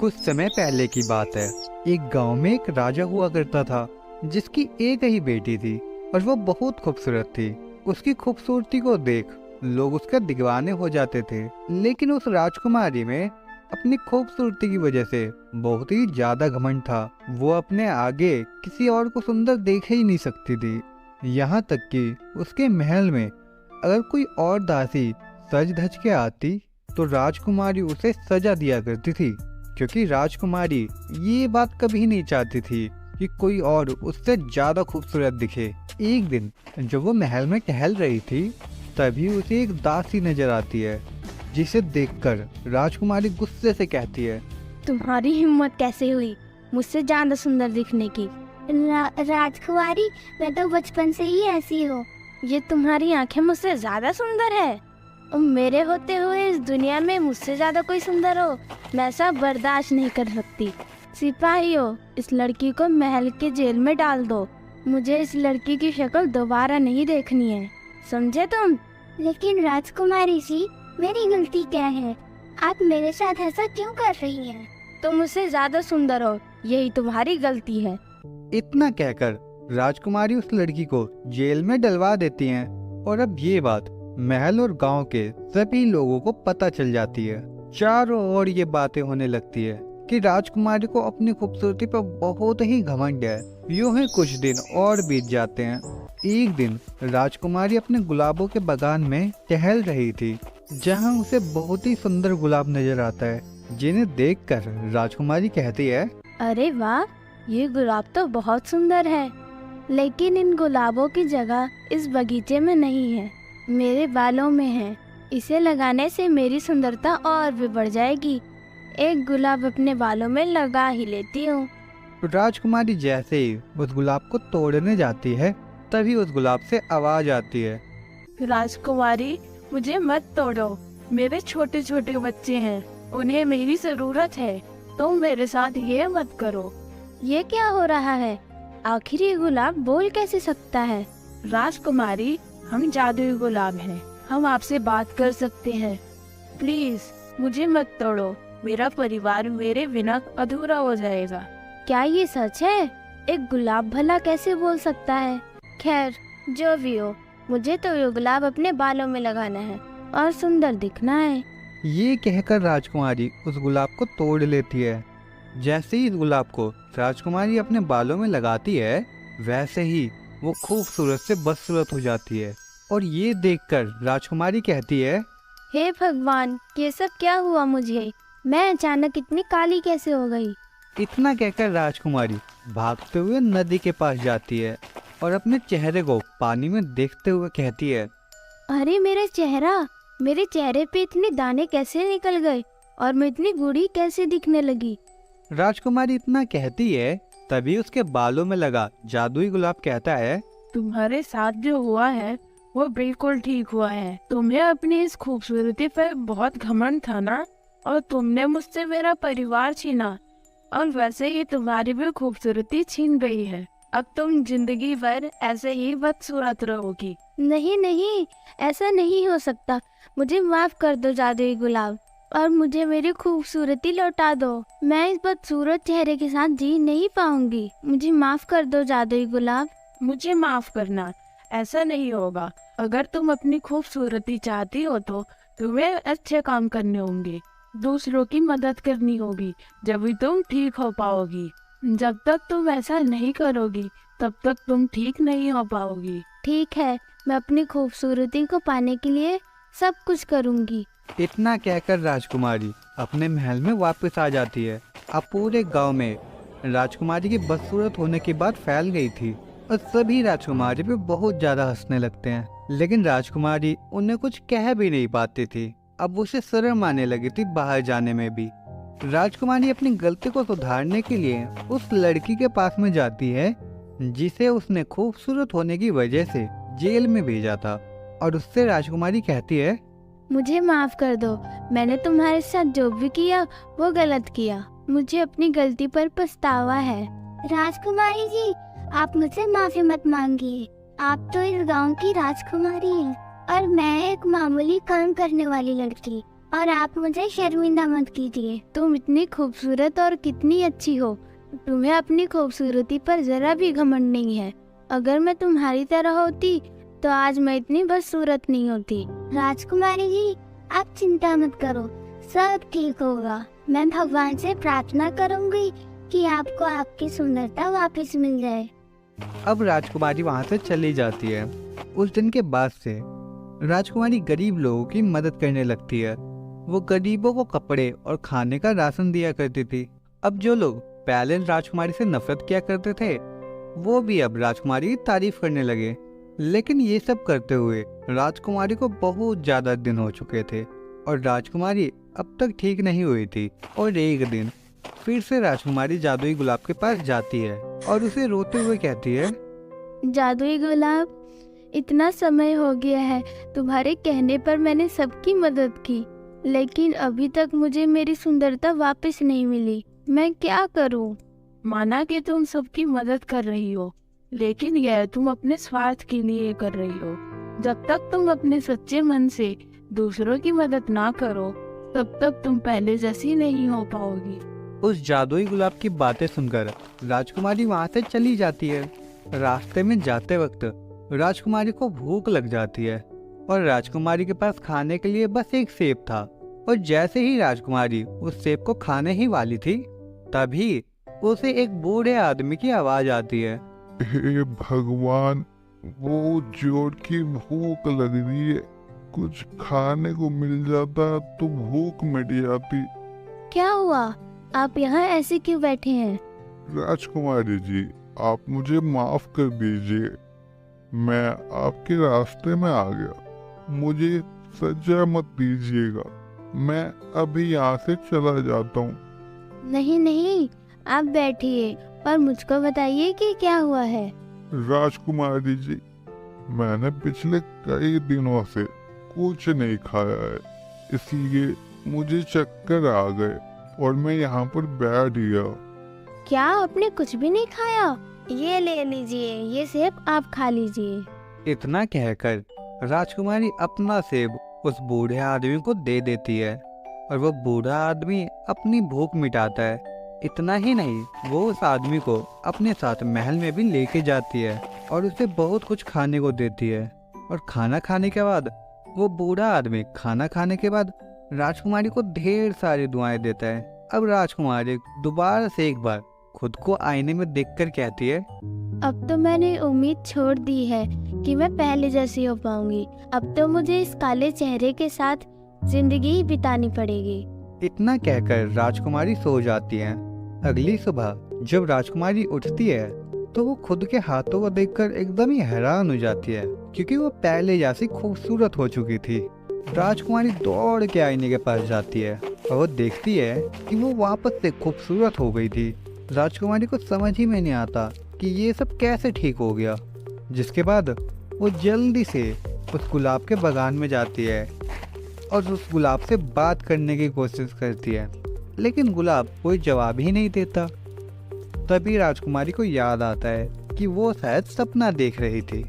कुछ समय पहले की बात है। एक गांव में एक राजा हुआ करता था जिसकी एक ही बेटी थी और वो बहुत खूबसूरत थी। उसकी खूबसूरती को देख लोग उसके दीवाने हो जाते थे, लेकिन उस राजकुमारी में अपनी खूबसूरती की वजह से बहुत ही ज्यादा घमंड था। वो अपने आगे किसी और को सुंदर देख ही नहीं सकती थी। यहाँ तक कि उसके महल में अगर कोई और दासी सज धज के आती तो राजकुमारी उसे सजा दिया करती थी, क्योंकि राजकुमारी ये बात कभी नहीं चाहती थी कि कोई और उससे ज्यादा खूबसूरत दिखे। एक दिन जब वो महल में टहल रही थी तभी उसे एक दासी नजर आती है, जिसे देखकर राजकुमारी गुस्से से कहती है, तुम्हारी हिम्मत कैसे हुई मुझसे ज्यादा सुंदर दिखने की? राजकुमारी, मैं तो बचपन से ही ऐसी हूँ। ये तुम्हारी आंखें मुझसे ज्यादा सुंदर है और मेरे होते हुए इस दुनिया में मुझसे ज्यादा कोई सुंदर हो, मैं ऐसा बर्दाश्त नहीं कर सकती। सिपाहियों, इस लड़की को महल के जेल में डाल दो। मुझे इस लड़की की शक्ल दोबारा नहीं देखनी है, समझे तुम? लेकिन राजकुमारी जी, मेरी गलती क्या है? आप मेरे साथ ऐसा क्यों कर रही हैं? तुम मुझसे ज्यादा सुंदर हो, यही तुम्हारी गलती है। इतना कहकर राजकुमारी उस लड़की को जेल में डलवा देती हैं और अब ये बात महल और गांव के सभी लोगों को पता चल जाती है। चारों ओर ये बातें होने लगती है कि राजकुमारी को अपनी खूबसूरती पर बहुत ही घमंड है। यूं ही कुछ दिन और बीत जाते हैं। एक दिन राजकुमारी अपने गुलाबों के बागान में टहल रही थी, जहां उसे बहुत ही सुंदर गुलाब नजर आता है, जिन्हें देखकर राजकुमारी कहती है, अरे वाह, ये गुलाब तो बहुत सुंदर है, लेकिन इन गुलाबों की जगह इस बगीचे में नहीं है, मेरे बालों में है। इसे लगाने से मेरी सुंदरता और भी बढ़ जाएगी। एक गुलाब अपने बालों में लगा ही लेती हूँ। राजकुमारी जैसे ही उस गुलाब को तोड़ने जाती है तभी उस गुलाब से आवाज आती है, राजकुमारी, मुझे मत तोड़ो, मेरे छोटे छोटे बच्चे हैं, उन्हें मेरी जरूरत है, तुम मेरे साथ ये मत करो। ये क्या हो रहा है? आखिर ये गुलाब बोल कैसे सकता है? राजकुमारी, हम जादुई गुलाब हैं, हम आपसे बात कर सकते हैं, प्लीज मुझे मत तोड़ो, मेरा परिवार मेरे बिना अधूरा हो जाएगा। क्या ये सच है? एक गुलाब भला कैसे बोल सकता है? खैर, जो भी हो, मुझे तो ये गुलाब अपने बालों में लगाना है और सुंदर दिखना है। ये कहकर राजकुमारी उस गुलाब को तोड़ लेती है। जैसे ही इस गुलाब को राजकुमारी अपने बालों में लगाती है, वैसे ही वो खूबसूरत से बदसूरत हो जाती है। और ये देखकर राजकुमारी कहती है, हे भगवान, ये सब क्या हुआ मुझे? मैं अचानक इतनी काली कैसे हो गई? इतना कहकर राजकुमारी भागते हुए नदी के पास जाती है और अपने चेहरे को पानी में देखते हुए कहती है, अरे मेरा चेहरा, मेरे चेहरे पे इतने दाने कैसे निकल गए और मैं इतनी बूढ़ी कैसे दिखने लगी? राजकुमारी इतना कहती है तभी उसके बालों में लगा जादुई गुलाब कहता है, तुम्हारे साथ जो हुआ है वो बिल्कुल ठीक हुआ है। तुम्हें अपनी इस खूबसूरती पर बहुत घमंड था ना, और तुमने मुझसे मेरा परिवार छीना, और वैसे ही तुम्हारी भी खूबसूरती छीन गई है। अब तुम जिंदगी भर ऐसे ही बदसूरत रहोगी। नहीं नहीं, ऐसा नहीं हो सकता। मुझे माफ कर दो जादुई गुलाब, और मुझे मेरी खूबसूरती लौटा दो। मैं इस बदसूरत चेहरे के साथ जी नहीं पाऊंगी। मुझे माफ कर दो जादुई गुलाब। मुझे माफ करना, ऐसा नहीं होगा। अगर तुम अपनी खूबसूरती चाहती हो तो तुम्हें अच्छे काम करने होंगे, दूसरों की मदद करनी होगी, जब भी तुम ठीक हो पाओगी। जब तक तुम ऐसा नहीं करोगी तब तक तुम ठीक नहीं हो पाओगी। ठीक है, मैं अपनी खूबसूरती को पाने के लिए सब कुछ करूंगी। इतना कहकर राजकुमारी अपने महल में वापस आ जाती है। अब पूरे गांव में राजकुमारी की बदसूरत होने की बात फैल गई थी और सभी राजकुमारी पे बहुत ज्यादा हंसने लगते हैं, लेकिन राजकुमारी उन्हें कुछ कह भी नहीं पाती थी। अब उसे शर्म आने लगी थी बाहर जाने में भी। राजकुमारी अपनी गलती को सुधारने के लिए उस लड़की के पास में जाती है जिसे उसने खूबसूरत होने की वजह से जेल में भेजा था, और उससे राजकुमारी कहती है, मुझे माफ कर दो, मैंने तुम्हारे साथ जो भी किया वो गलत किया। मुझे अपनी गलती पर पछतावा है। राजकुमारी जी, आप मुझसे माफी मत मांगिए। आप तो इस गांव की राजकुमारी हैं और मैं एक मामूली काम करने वाली लड़की। और आप मुझे शर्मिंदा मत कीजिए। तुम इतनी खूबसूरत और कितनी अच्छी हो, तुम्हें अपनी खूबसूरती पर जरा भी घमंड नहीं है। अगर मैं तुम्हारी तरह होती तो आज मैं इतनी बदसूरत नहीं होती। राजकुमारी जी, आप चिंता मत करो, सब ठीक होगा। मैं भगवान से प्रार्थना करूंगी कि आपको आपकी सुंदरता वापस मिल जाए। अब राजकुमारी वहाँ से चली जाती है। उस दिन के बाद से राजकुमारी गरीब लोगों की मदद करने लगती है। वो गरीबों को कपड़े और खाने का राशन दिया करती थी। अब जो लोग पहले राजकुमारी से नफरत किया करते थे, वो भी अब राजकुमारी की तारीफ करने लगे। लेकिन ये सब करते हुए राजकुमारी को बहुत ज्यादा दिन हो चुके थे और राजकुमारी अब तक ठीक नहीं हुई थी। और एक दिन फिर से राजकुमारी जादुई गुलाब के पास जाती है और उसे रोते हुए कहती है, जादुई गुलाब, इतना समय हो गया है, तुम्हारे कहने पर मैंने सबकी मदद की, लेकिन अभी तक मुझे मेरी सुंदरता वापस नहीं मिली। मैं क्या करूं? माना कि तुम सबकी मदद कर रही हो, लेकिन यह तुम अपने स्वार्थ के लिए कर रही हो। जब तक तुम अपने सच्चे मन से दूसरों की मदद ना करो, तब तक तुम पहले जैसी नहीं हो पाओगी। उस जादुई गुलाब की बातें सुनकर राजकुमारी वहाँ से चली जाती है। रास्ते में जाते वक्त राजकुमारी को भूख लग जाती है और राजकुमारी के पास खाने के लिए बस एक सेब था। और जैसे ही राजकुमारी उस सेब को खाने ही वाली थी, तभी उसे एक बूढ़े आदमी की आवाज आती है। हे भगवान, वो जोर की भूख लग रही है, कुछ खाने को मिल जाता तो भूख मिट जाती। क्या हुआ? आप यहाँ ऐसे क्यों बैठे हैं? राजकुमारी जी, आप मुझे माफ कर दीजिए, मैं आपके रास्ते में आ गया। मुझे सजा मत दीजिएगा, मैं अभी यहाँ से चला जाता हूँ। नहीं नहीं, आप बैठिए और मुझको बताइए कि क्या हुआ है। राजकुमारी जी, मैंने पिछले कई दिनों से कुछ नहीं खाया है, इसलिए मुझे चक्कर आ गए और मैं यहाँ पर बैठ गया। क्या आपने कुछ भी नहीं खाया? ये ले लीजिए, ये सेब आप खा लीजिए। इतना कहकर राजकुमारी अपना सेब उस बूढ़े आदमी को दे देती है और वो बूढ़ा आदमी अपनी भूख मिटाता है। इतना ही नहीं, वो उस आदमी को अपने साथ महल में भी लेके जाती है और उसे बहुत कुछ खाने को देती है। और खाना खाने के बाद वो बूढ़ा आदमी खाना खाने के बाद राजकुमारी को ढेर सारी दुआएं देता है। अब राजकुमारी दोबारा से एक बार खुद को आईने में देखकर कहती है, अब तो मैंने उम्मीद छोड़ दी है कि मैं पहले जैसी हो पाऊंगी। अब तो मुझे इस काले चेहरे के साथ जिंदगी ही बितानी पड़ेगी। इतना कहकर राजकुमारी सो जाती है। अगली सुबह जब राजकुमारी उठती है तो वो खुद के हाथों को देखकर एकदम ही हैरान हो जाती है, क्योंकि वो पहले जैसी खूबसूरत हो चुकी थी। राजकुमारी दौड़ के आईने के पास जाती है और वो देखती है कि वो वापस से खूबसूरत हो गई थी। राजकुमारी को समझ ही में नहीं आता कि ये सब कैसे ठीक हो गया। जिसके बाद वो जल्दी से उस गुलाब के बागान में जाती है और उस गुलाब से बात करने की कोशिश करती है, लेकिन गुलाब कोई जवाब ही नहीं देता। तभी राजकुमारी को याद आता है कि वो शायद सपना देख रही थी।